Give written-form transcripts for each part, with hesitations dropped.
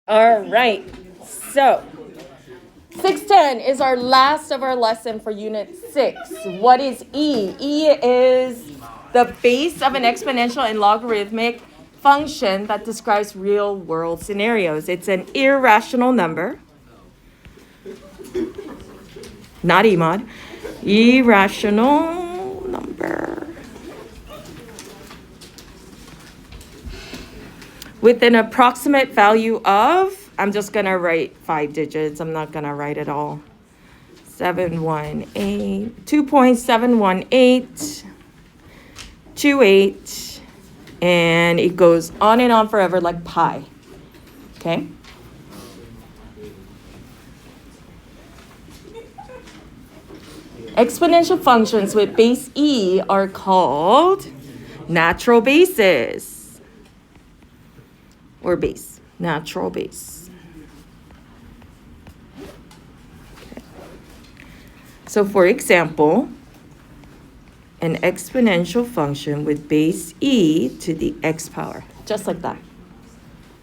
All right. So 610 is our last of our lesson for Unit 6. What is E? E is the base of an exponential and logarithmic function that describes real-world scenarios. It's an irrational number. Not EMOD. Irrational number. With an approximate value of, I'm just going to write 5 digits. I'm not going to write it all. 2.71828, and it goes on and on forever like pi. Okay? Exponential functions with base E are called natural bases. Or base, natural base. Okay. So for example, an exponential function with base E to the x power, just like that.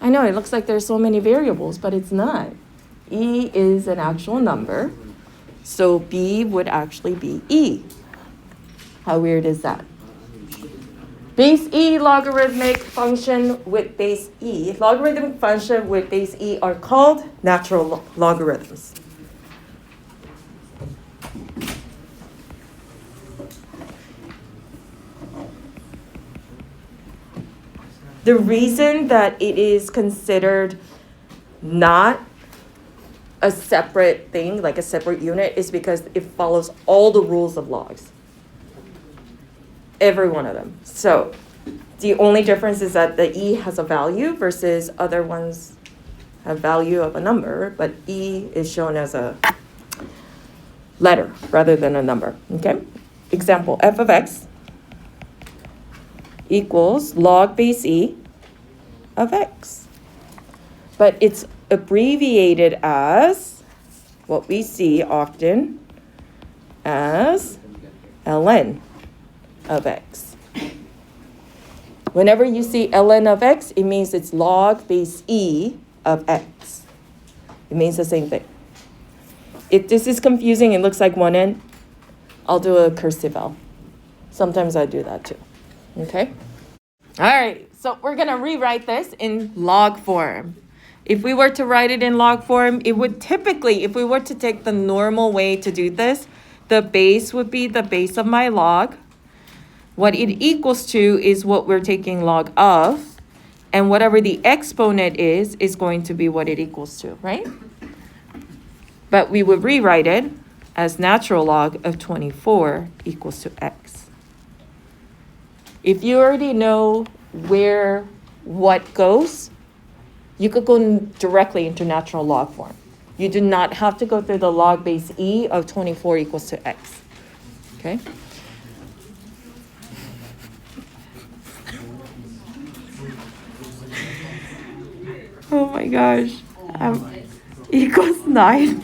I know it looks like there's so many variables, but it's not. E is an actual number, so B would actually be E. How weird is that? Base E logarithmic function with base E. Logarithmic function with base E are called natural logarithms. The reason that it is considered not a separate thing, like a separate unit, is because it follows all the rules of logs. Every one of them. So the only difference is that the E has a value versus other ones have value of a number, but E is shown as a letter rather than a number. Okay? Example, f of x equals log base E of x. But it's abbreviated as what we see often as ln of x. Whenever you see ln of x, it means it's log base E of x. It means the same thing. If this is confusing, it looks like one n, I'll do a cursive L. Sometimes I do that too. Okay? All right, so we're going to rewrite this in log form. If we were to write it in log form, it would typically, if we were to take the normal way to do this, the base would be the base of my log. What it equals to is what we're taking log of, and whatever the exponent is going to be what it equals to, right? But we would rewrite it as natural log of 24 equals to x. If you already know where what goes, you could go directly into natural log form. You do not have to go through the log base E of 24 equals to x, okay? Oh my gosh. Equals 9.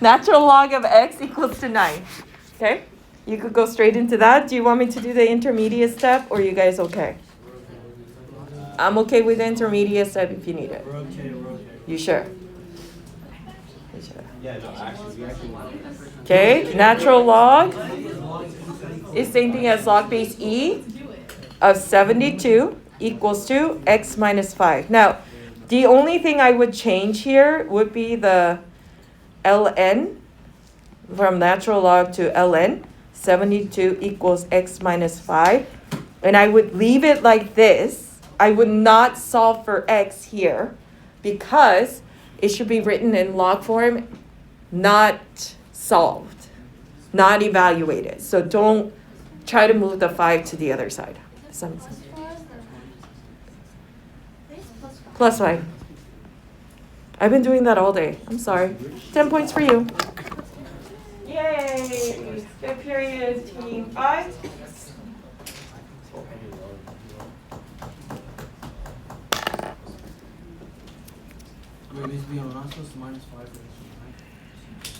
Natural log of x equals to 9. Okay? You could go straight into that. Do you want me to do the intermediate step, or are you guys okay? I'm okay with the intermediate step if you need it. We're okay. You sure? You sure? Yeah, no, actually, we actually want it. Okay, natural log is same thing as log base E of 72 equals to x minus 5. Now, the only thing I would change here would be the ln from natural log to ln. 72 equals x minus 5. And I would leave it like this. I would not solve for x here because it should be written in log form, not solved, not evaluated. So don't try to move the 5 to the other side. Does that make sense? Plus 5. I've been doing that all day. I'm sorry. 10 points for you. Yay! Fifth period is team 5.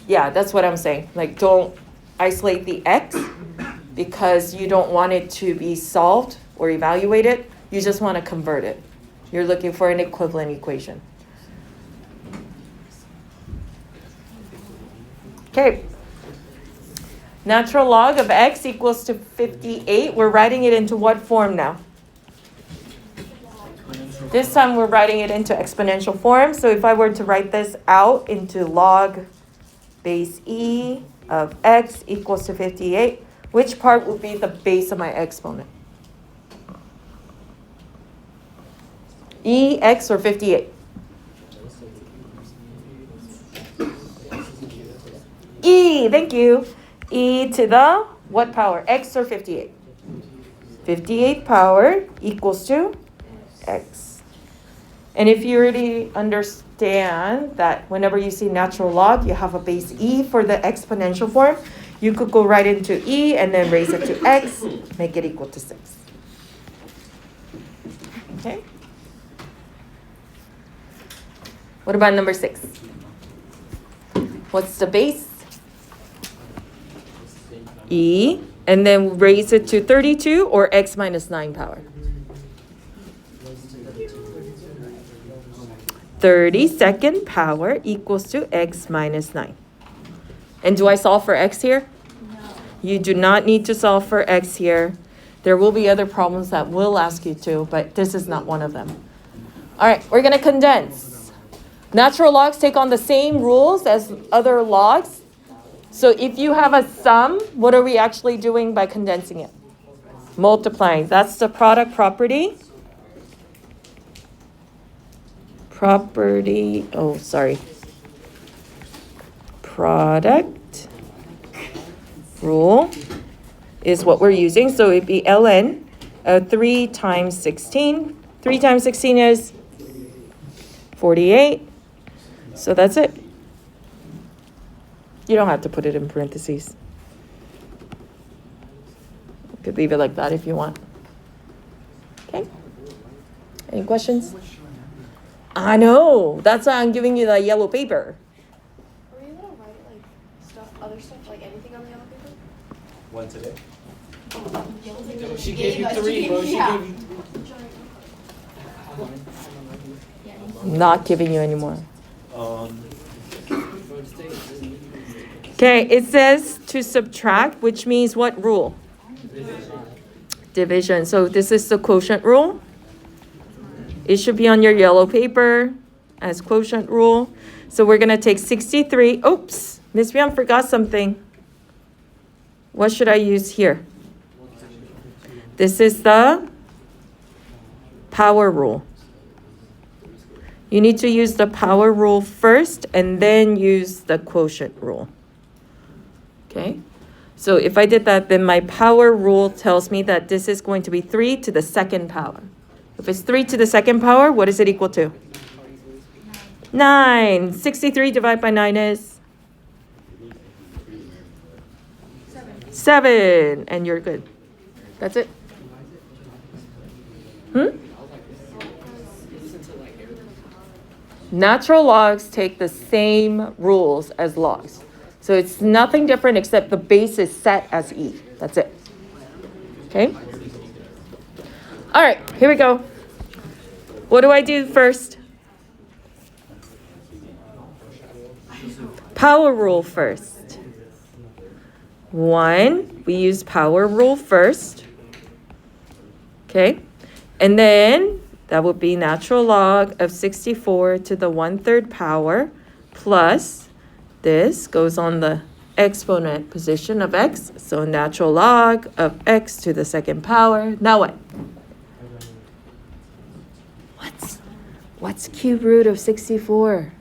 Yeah, that's what I'm saying. Like, don't isolate the x because you don't want it to be solved or evaluated. You just want to convert it. You're looking for an equivalent equation. Okay. Natural log of x equals to 58. We're writing it into what form now? This time we're writing it into exponential form. So if I were to write this out into log base e of x equals to 58, which part would be the base of my exponent? E, x, or 58? E, thank you. E to the what power? X or 58? 58 power equals to x. And if you already understand that whenever you see natural log, you have a base e for the exponential form, you could go right into e and then raise it to x, make it equal to 6. Okay? What about number 6? What's the base? E, and then raise it to 32 or x minus 9 power? 32nd power equals to x minus 9. And do I solve for x here? No. You do not need to solve for x here. There will be other problems that will ask you to, but this is not one of them. All right, we're going to condense. Natural logs take on the same rules as other logs. So if you have a sum, what are we actually doing by condensing it? Multiplying. That's the product property. Product rule is what we're using. So it'd be ln 3 times 16. 3 times 16 is 48. So that's it. You don't have to put it in parentheses. You could leave it like that if you want. Okay. Any questions? I know. That's why I'm giving you the yellow paper. Are we able to write like other stuff, like anything on the yellow paper? One today. Yellow paper. She gave you 3, bro. She gave you 3. I'm not giving you any more. Okay, it says to subtract, which means what rule? Division. So this is the quotient rule. It should be on your yellow paper as quotient rule. So we're going to take 63. Oops, Miss Bian forgot something. What should I use here? This is the power rule. You need to use the power rule first and then use the quotient rule. Okay? So if I did that, then my power rule tells me that this is going to be 3 to the second power. If it's 3 to the second power, what is it equal to? 9. 63 divided by 9 is? 7. And you're good. That's it. Natural logs take the same rules as logs. So it's nothing different except the base is set as e. That's it. Okay? All right, here we go. What do I do first? Power rule first. 1, we use power rule first. Okay? And then that would be natural log of 64 to the 1/3 power plus this goes on the exponent position of x. So natural log of x to the second power. Now what? What's cube root of 64?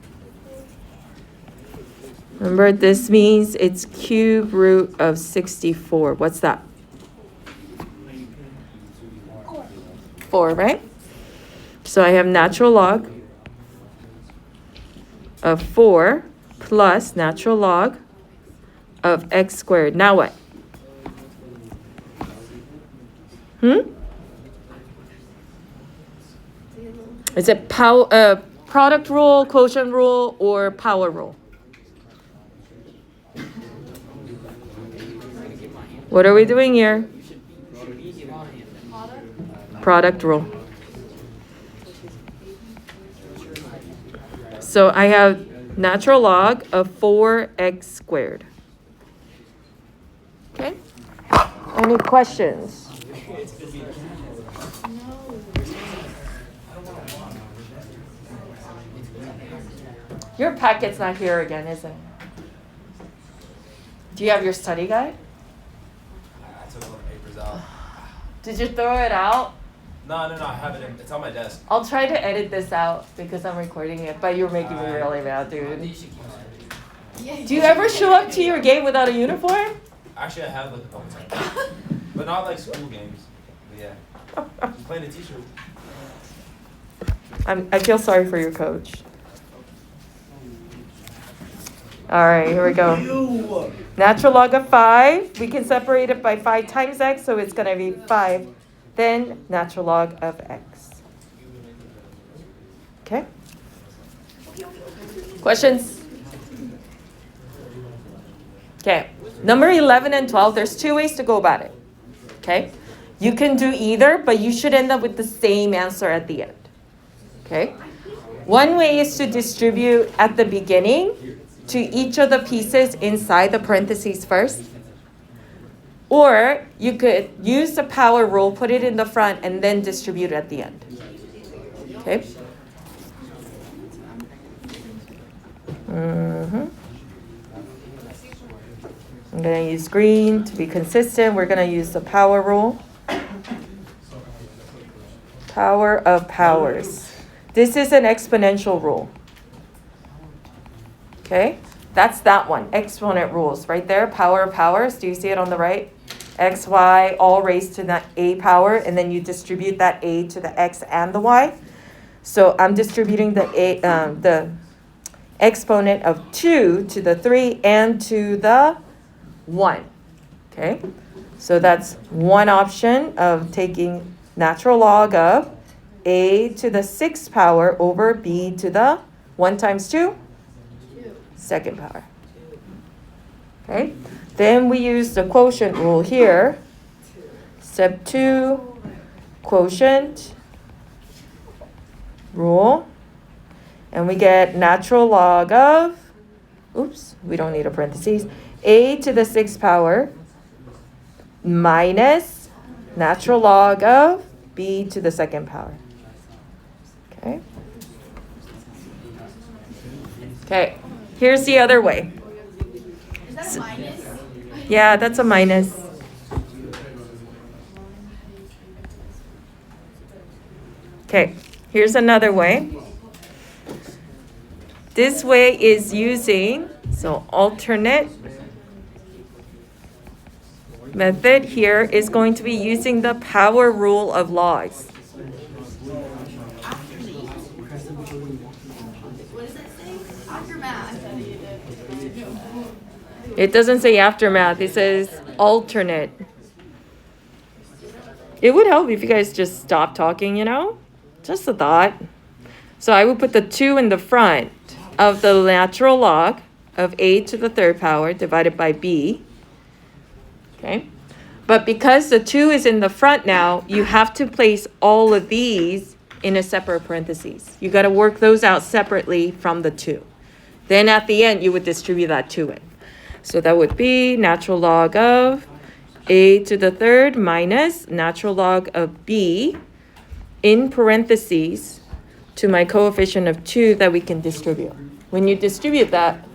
Remember, this means it's cube root of 64. What's that? 4, right? So I have natural log of 4 plus natural log of x squared. Now what? Is it product rule, quotient rule, or power rule? What are we doing here? Product rule. So I have natural log of 4x squared. Okay? Any questions? Your packet's not here again, is it? Do you have your study guide? I took all the papers out. Did you throw it out? No, I have it. It's on my desk. I'll try to edit this out because I'm recording it, but you're making me really mad, dude. Do you ever show up to your game without a uniform? Actually, I have like a couple times, but not like school games. But yeah, just playing a t-shirt. I feel sorry for your coach. All right, here we go. Natural log of 5. We can separate it by 5 times x, so it's going to be 5. Then natural log of x. Okay? Questions? Okay. Number 11 and 12, there's 2 ways to go about it. Okay? You can do either, but you should end up with the same answer at the end. Okay? One way is to distribute at the beginning to each of the pieces inside the parentheses first. Or you could use the power rule, put it in the front, and then distribute at the end. Okay? I'm going to use green to be consistent. We're going to use the power rule. Power of powers. This is an exponential rule. Okay? That's that one. Exponent rules right there. Power of powers. Do you see it on the right? X, Y, all raised to the a power, and then you distribute that a to the x and the y. So I'm distributing the exponent of 2 to the 3 and to the 1. Okay? So that's one option of taking natural log of a to the 6th power over b to the 1 times 2? 2nd power. Okay? Then we use the quotient rule here. Step 2, quotient rule. And we get natural log of, we don't need a parentheses, a to the 6th power minus natural log of b to the 2nd power. Okay? Okay, here's the other way. Is that a minus? Yeah, that's a minus. Okay, here's another way. This way is using, so alternate method here is going to be using the power rule of logs. What does that say? Aftermath. It doesn't say aftermath, it says alternate. It would help if you guys just stop talking, Just a thought. So I would put the 2 in the front of the natural log of a to the 3rd power divided by b. Okay? But because the 2 is in the front now, you have to place all of these in a separate parentheses. You got to work those out separately from the 2. Then at the end, you would distribute that to it. So that would be natural log of a to the 3rd minus natural log of b in parentheses to my coefficient of 2 that we can distribute. When you distribute that,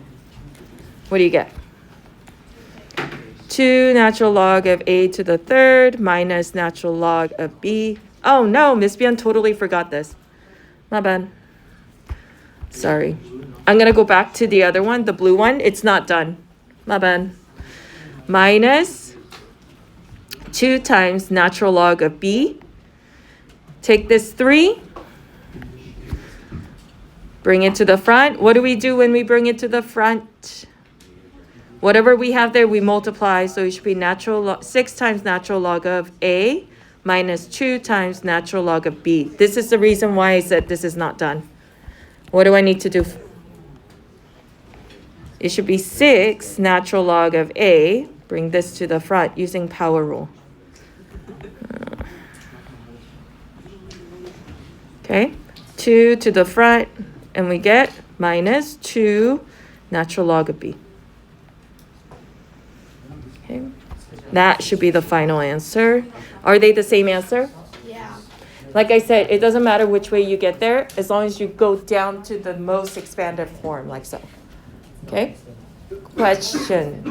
what do you get? 2 natural log of a to the 3rd minus natural log of b. Oh no, Miss Bian totally forgot this. My bad. Sorry. I'm going to go back to the other one, the blue one. It's not done. My bad. Minus 2 times natural log of b. Take this 3. Bring it to the front. What do we do when we bring it to the front? Whatever we have there, we multiply. So it should be 6 times natural log of a minus 2 times natural log of b. This is the reason why I said this is not done. What do I need to do? It should be 6 natural log of a. Bring this to the front using power rule. Okay, 2 to the front, and we get minus 2 natural log of b. Okay, that should be the final answer. Are they the same answer? Yeah. Like I said, it doesn't matter which way you get there, as long as you go down to the most expanded form, like so. Okay? Questions?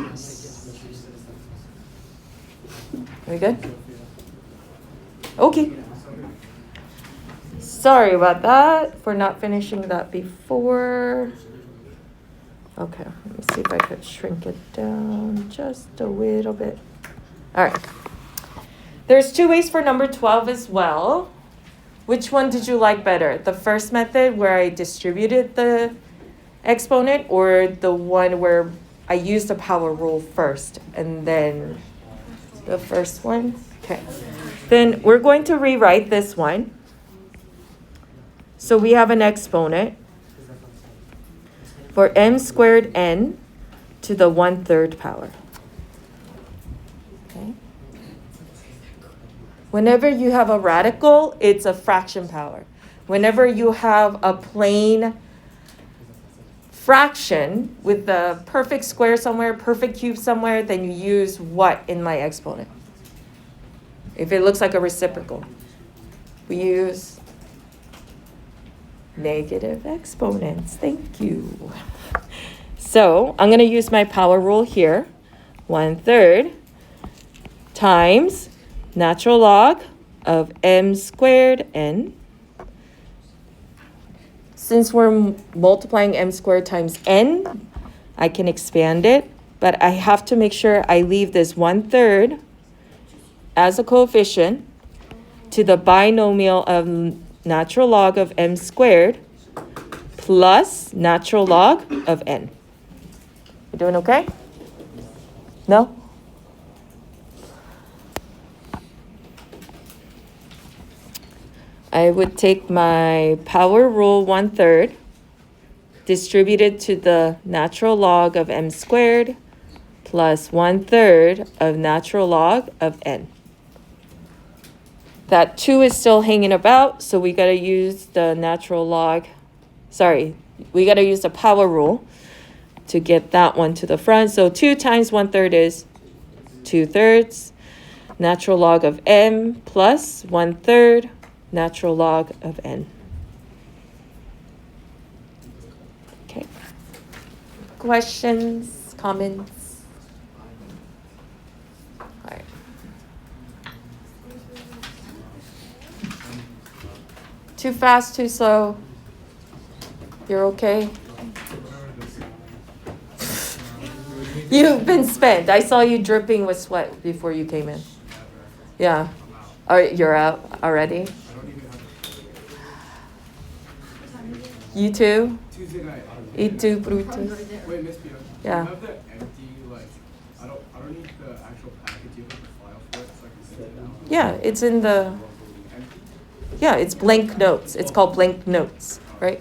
We good? Okay. Sorry about that for not finishing that before. Okay, let me see if I could shrink it down just a little bit. All right. There's 2 ways for number 12 as well. Which one did you like better? The first method where I distributed the exponent, or the one where I used the power rule first and then the first one? Okay. Then we're going to rewrite this one. So we have an exponent for m squared n to the 1/3 power. Okay. Whenever you have a radical, it's a fraction power. Whenever you have a plain fraction with the perfect square somewhere, perfect cube somewhere, then you use what in my exponent? If it looks like a reciprocal, we use negative exponents. Thank you. So I'm going to use my power rule here. 1/3 times natural log of m squared n. Since we're multiplying m squared times n, I can expand it, but I have to make sure I leave this 1/3 as a coefficient to the binomial of natural log of m squared plus natural log of n. You doing okay? No? I would take my power rule 1/3, distributed to the natural log of m squared plus 1/3 of natural log of n. That 2 is still hanging about, so we got to use the natural log. We got to use the power rule to get that one to the front. So 2 times 1/3 is 2/3. Natural log of m plus 1/3 natural log of n. Okay. Questions, comments? All right. Too fast, too slow? You're okay? You've been spent. I saw you dripping with sweat before you came in. Yeah. You're out already? You too? Tuesday night. Y tú, Brutus? Wait, Miss Pia. Yeah. Do you have the empty, like, I don't need the actual package. Do you have the file for it so I can send it out? Yeah, it's in the, yeah, it's blank notes. It's called blank notes, right?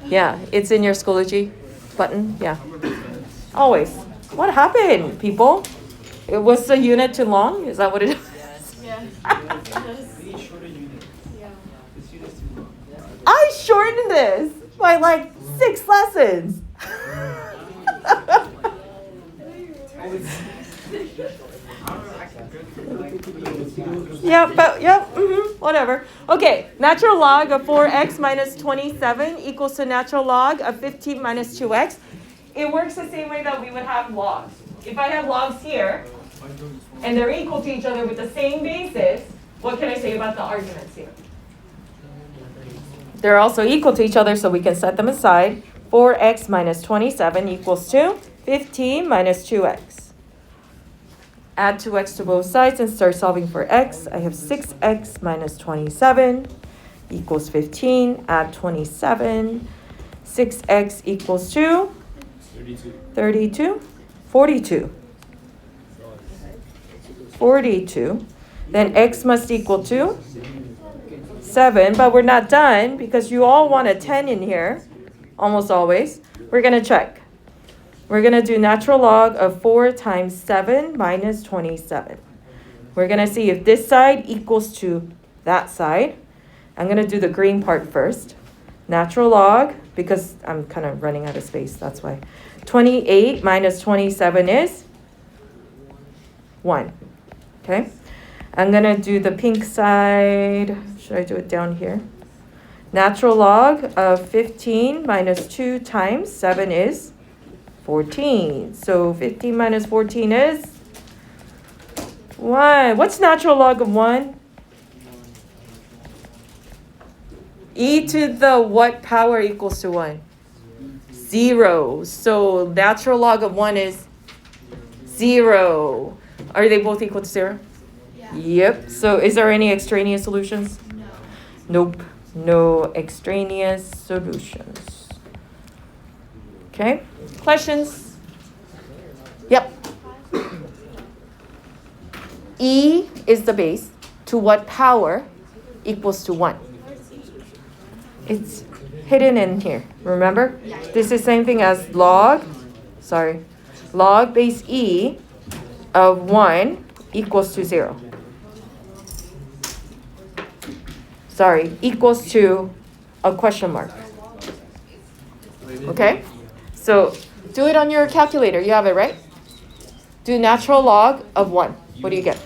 Yeah, it's in your Schoology button, yeah. Always. What happened, people? Was the unit too long? Is that what it is? Yeah. I shortened this by like 6 lessons. Whatever. Okay, natural log of 4x minus 27 equals to natural log of 15 minus 2x. It works the same way that we would have logs. If I have logs here, and they're equal to each other with the same basis, what can I say about the arguments here? They're also equal to each other, so we can set them aside. 4x minus 27 equals to 15 minus 2x. Add 2x to both sides and start solving for x. I have 6x minus 27 equals 15. Add 27. 6x equals to 32. 42. 42. Then x must equal to 7, but we're not done because you all want a 10 in here, almost always. We're going to check. We're going to do natural log of 4 times 7 minus 27. We're going to see if this side equals to that side. I'm going to do the green part first. Natural log because I'm kind of running out of space, that's why. 28 minus 27 is 1. Okay? I'm going to do the pink side. Should I do it down here? Natural log of 15 minus 2 times 7 is 14. So 15 minus 14 is 1. What's natural log of 1? E to the what power equals to 1? 0. So natural log of 1 is 0. Are they both equal to 0? Yeah. Yep. So is there any extraneous solutions? No. Nope. No extraneous solutions. Okay. Questions? Yep. E is the base. To what power equals to 1? It's hidden in here. Remember? This is same thing as log base E of 1 equals to 0. Equals to a question mark. Okay? So do it on your calculator. You have it, right? Do natural log of 1. What do you get?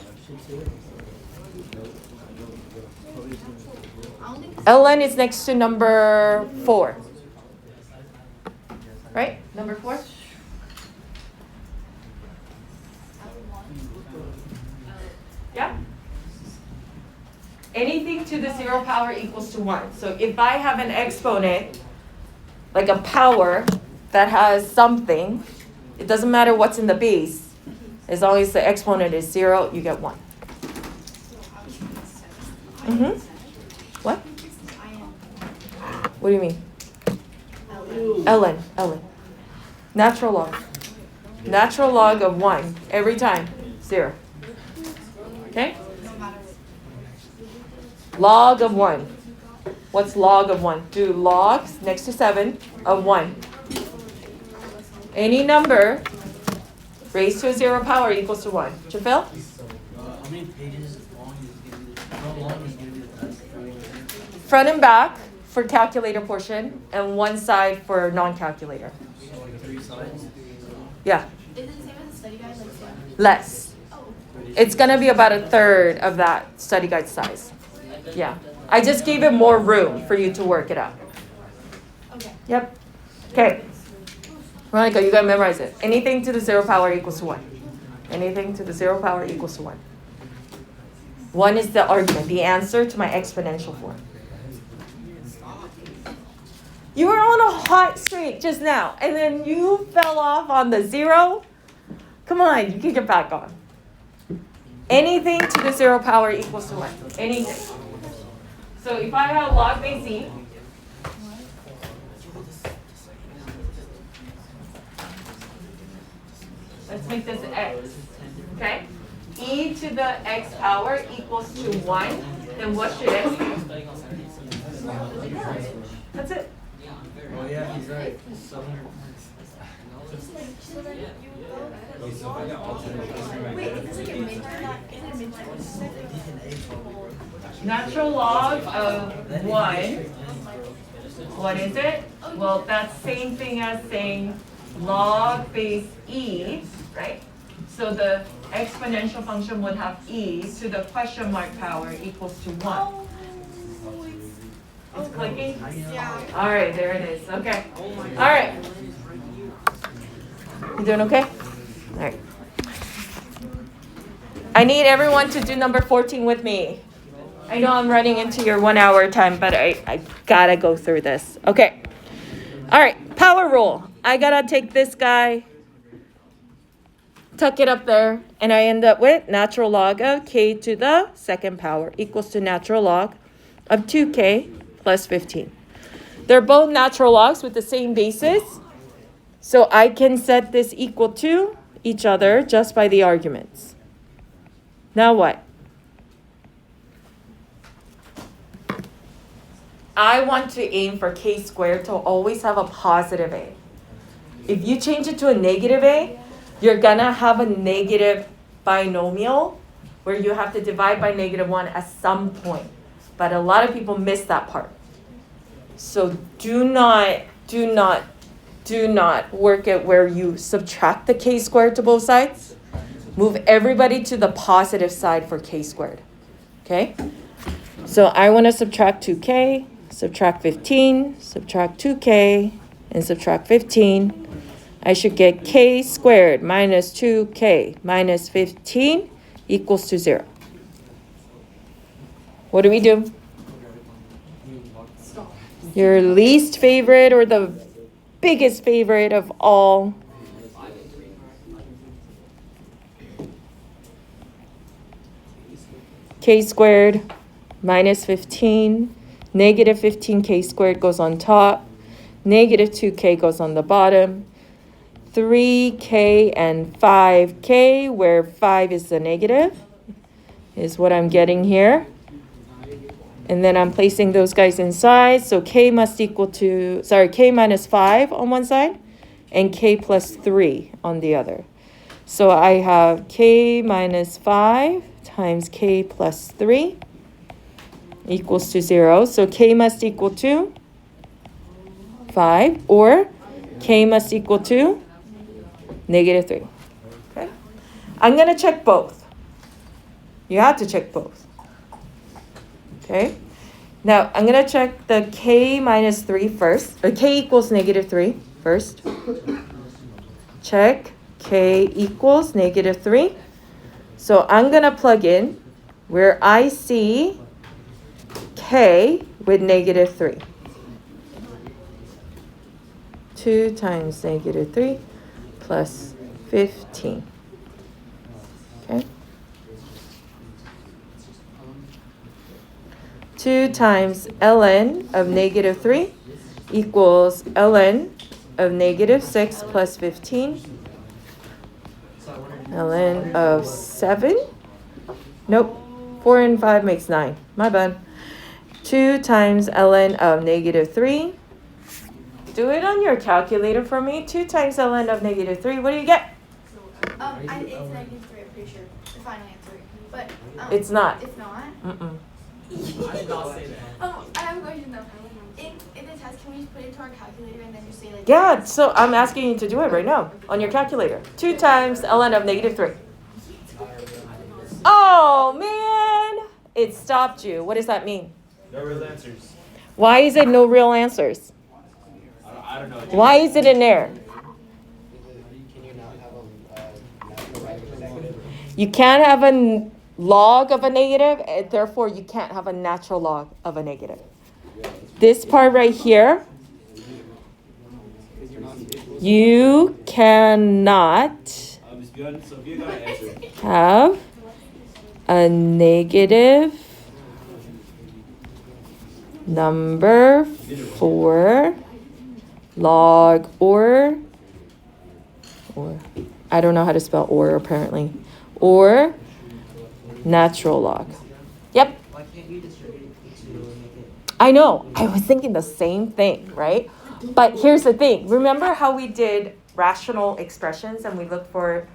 ln is next to number 4. Right? Number 4? Yeah? Anything to the 0 power equals to 1. So if I have an exponent, like a power that has something, it doesn't matter what's in the base. As long as the exponent is 0, you get 1. Mm-hmm. What? What do you mean? ln. Natural log. Natural log of 1 every time. 0. Okay? Log of 1. What's log of 1? Do logs next to 7 of 1. Any number raised to a 0 power equals to 1. Jafil? How many pages long is going to be how long is going to be the test? Front and back for calculator portion and one side for non-calculator. So like 3 sides? Yeah, Is it the same as the study guide? Like, same? less. Oh. It's going to be about a third of that study guide size. Yeah. I just gave it more room for you to work it out. Okay. Yep. Okay. Veronica, you got to memorize it. Anything to the 0 power equals to 1. Anything to the 0 power equals to 1. 1 is the argument, the answer to my exponential form. You were on a hot streak just now, and then you fell off on the 0. Come on, you can get back on. Anything to the 0 power equals to 1. Anything. So if I have log base E, let's make this x, okay? E to the x power equals to 1, then what should x be? That's it. Oh yeah, he's right. 700 So then you would go. Wait, it doesn't get midterm. Isn't it midterm? Natural log of 1, what is it? Well, that's same thing as saying log base E, right? So the exponential function would have E to the question mark power equals to 1. It's clicking? Yeah. All right, there it is. Okay. All right. You doing okay? All right. I need everyone to do number 14 with me. I know I'm running into your 1 hour time, but I gotta go through this. Okay. All right, power rule. I gotta take this guy, tuck it up there, and I end up with natural log of k to the 2nd power equals to natural log of 2k plus 15. They're both natural logs with the same basis, so I can set this equal to each other just by the arguments. Now what? I want to aim for k squared to always have a positive a. If you change it to a negative a, you're gonna have a negative binomial where you have to divide by -1 at some point. But a lot of people miss that part. So do not do not work it where you subtract the k squared to both sides. Move everybody to the positive side for k squared. Okay? So I want to subtract 2k, subtract 15, subtract 2k, and subtract 15. I should get k squared minus 2k minus 15 equals to 0. What do we do? Your least favorite or the biggest favorite of all. K squared minus 15. Negative 15k squared goes on top. Negative 2k goes on the bottom. 3k and 5k, where 5 is the negative, is what I'm getting here. And then I'm placing those guys inside. So k must equal to, k minus 5 on one side and k plus 3 on the other. So I have k minus 5 times k plus 3 equals to 0. So k must equal to 5, or k must equal to negative 3. Okay? I'm going to check both. You have to check both. Okay? Now, I'm going to check the k minus 3 first, or k equals negative 3 first. Check k equals negative 3. So I'm going to plug in where I see k with negative 3. 2 times negative 3 plus 15. Okay? 2 times ln of negative 3 equals ln of negative 6 plus 15. ln of 7. Nope. 4 and 5 makes 9. My bad. 2 times ln of negative 3. Do it on your calculator for me. 2 times ln of negative 3. What do you get? It's negative 3, I'm pretty sure. The final answer. But It's not. It's not? Mm-mm. I did not say that. I have a question though. In the test, can we just put it into our calculator and then just say like... Yeah, so I'm asking you to do it right now on your calculator. 2 times ln of negative 3. Oh, man. It stopped you. What does that mean? No real answers. Why is it no real answers? I don't know. Why is it an error? You can't have a log of a negative, and therefore you can't have a natural log of a negative. This part right here, you cannot have a negative number for log or I don't know how to spell or apparently, or natural log. Yep. Why can't you distribute it to make it? I know. I was thinking the same thing, right? But here's the thing. Remember how we did rational expressions and we looked for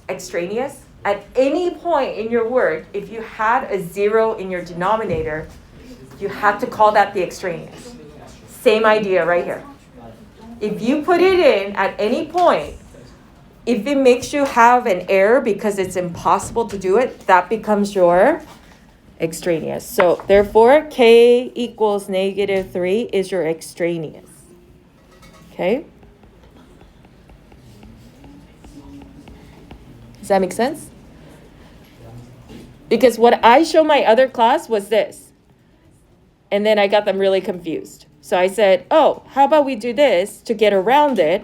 extraneous? At any point in your word, if you had a 0 in your denominator, you had to call that the extraneous. Same idea right here. If you put it in at any point, if it makes you have an error because it's impossible to do it, that becomes your extraneous. So therefore, k equals negative 3 is your extraneous. Okay? Does that make sense? Because what I showed my other class was this. And then I got them really confused. So I said, oh, how about we do this to get around it?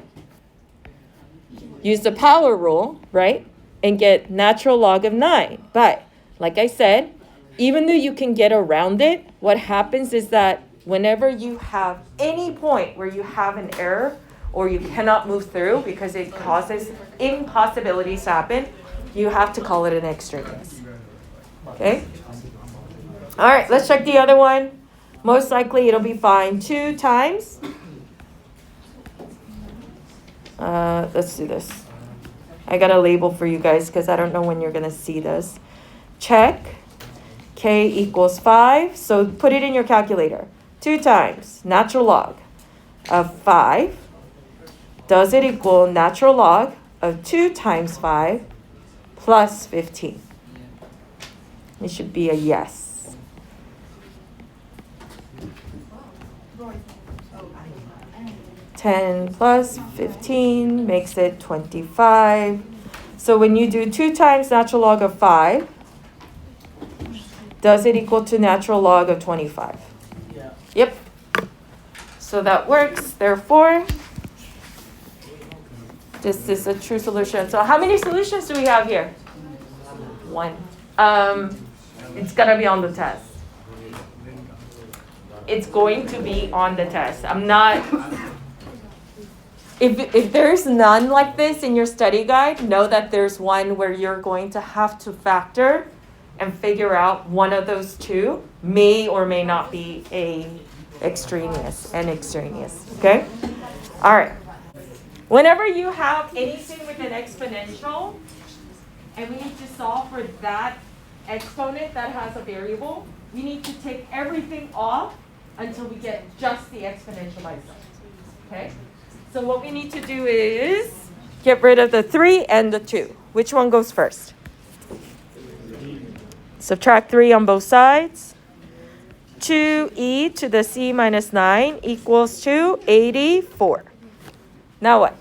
Use the power rule, right? And get natural log of 9. But like I said, even though you can get around it, what happens is that whenever you have any point where you have an error or you cannot move through because it causes impossibilities to happen, you have to call it an extraneous. Okay? All right, let's check the other one. Most likely it'll be fine. 2 times. Let's do this. I got a label for you guys because I don't know when you're going to see this. Check. K equals 5. So put it in your calculator. 2 times natural log of 5, does it equal natural log of 2 times 5 plus 15? It should be a yes. Roy. 10 plus 15 makes it 25. So when you do 2 times natural log of 5, does it equal to natural log of 25? Yeah. Yep. So that works. Therefore, this is a true solution. So how many solutions do we have here? 1. It's gonna be on the test. It's going to be on the test. I'm not. If there's none like this in your study guide, know that there's one where you're going to have to factor and figure out one of those two may or may not be extraneous. Okay? All right. Whenever you have anything with an exponential, and we need to solve for that exponent that has a variable, we need to take everything off until we get just the exponential by itself. Okay? So what we need to do is get rid of the 3 and the 2. Which one goes first? Subtract 3 on both sides. 2e to the c minus 9 equals to 84. Now what?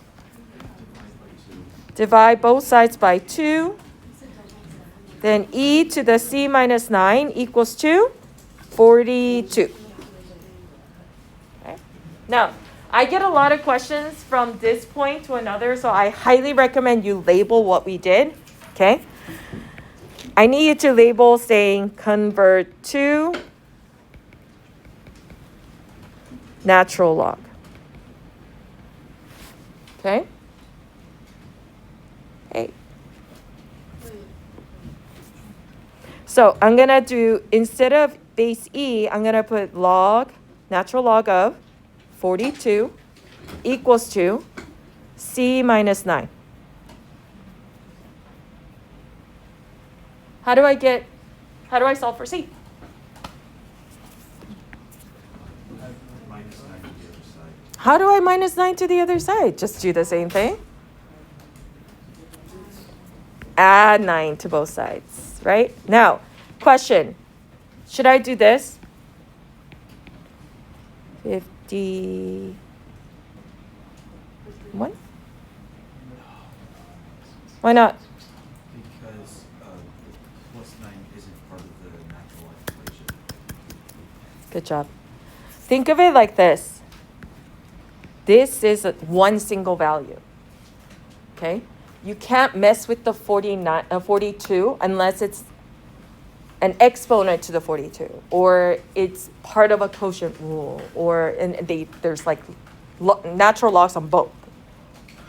Divide both sides by 2. Then e to the c minus 9 equals to 42. Okay. Now, I get a lot of questions from this point to another, so I highly recommend you label what we did, okay? I need you to label saying convert to natural log. Okay? Okay. So I'm going to do, instead of base e, I'm going to put log, natural log of 42 equals to c minus 9. How do I solve for c? How do I minus 9 to the other side? Just do the same thing. Add 9 to both sides, right? Now, question. Should I do this? 51? Why not? Because the plus 9 isn't part of the natural log equation. Good job. Think of it like this. This is one single value. Okay? You can't mess with the 42 unless it's an exponent to the 42, or it's part of a quotient rule, or there's like natural logs on both.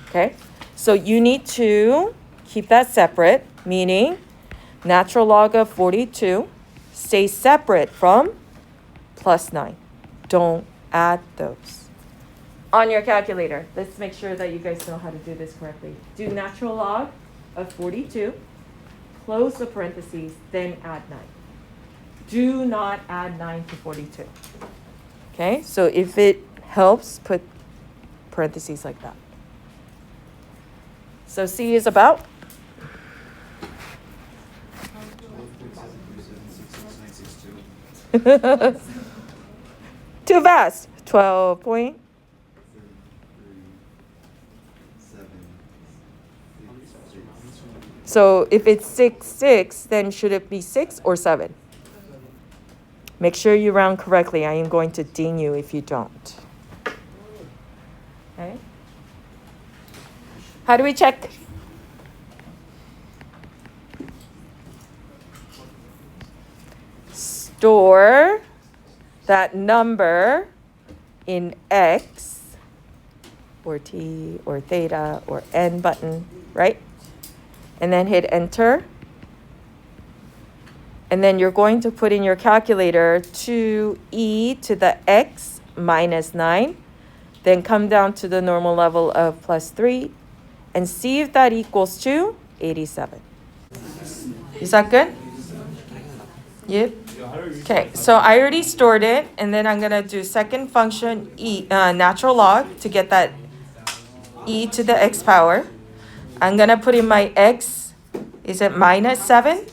Okay? So you need to keep that separate, meaning natural log of 42 stays separate from plus 9. Don't add those. On your calculator, let's make sure that you guys know how to do this correctly. Do natural log of 42, close the parentheses, then add 9. Do not add 9 to 42. Okay, so if it helps, put parentheses like that. So C is about? 12.737666962. Too fast. 12 point. 7. So if it's 6, 6, then should it be 6 or 7? Make sure you round correctly. I am going to ding you if you don't. Okay. How do we check? Store that number in X or T or theta or N button, right? And then hit enter. And then you're going to put in your calculator 2e to the x minus 9. Then come down to the normal level of plus 3 and see if that equals to 87. Is that good? Yep. Okay, so I already stored it, and then I'm gonna do second function natural log to get that e to the x power. I'm gonna put in my x, is it -7?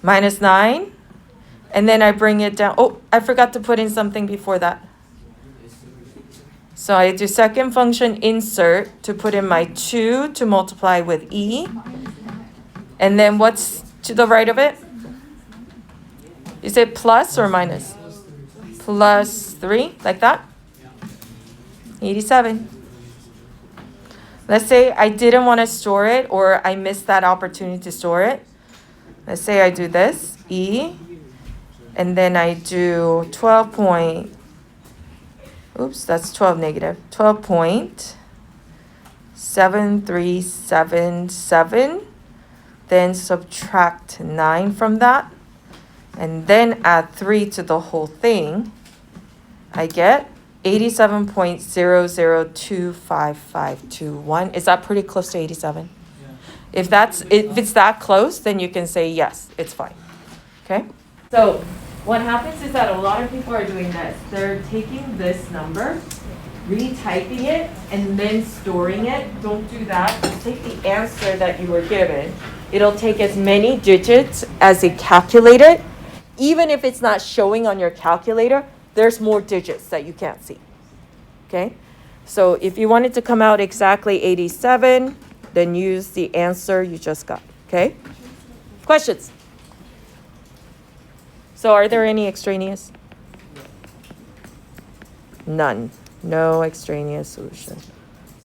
-9. And then I bring it down. Oh, I forgot to put in something before that. So I do second function insert to put in my 2 to multiply with e. And then what's to the right of it? Is it plus or minus? +3, like that? 87. Let's say I didn't want to store it, or I missed that opportunity to store it. Let's say I do this, e, and then I do 12.7377, then subtract 9 from that, and then add 3 to the whole thing. I get 87.00255521. Is that pretty close to 87? If it's that close, then you can say yes, it's fine. Okay? So what happens is that a lot of people are doing this. They're taking this number, retyping it, and then storing it. Don't do that. Just take the answer that you were given. It'll take as many digits as it calculated. Even if it's not showing on your calculator, there's more digits that you can't see. Okay? So if you want it to come out exactly 87, then use the answer you just got. Okay? Questions? So are there any extraneous? None. No extraneous solution.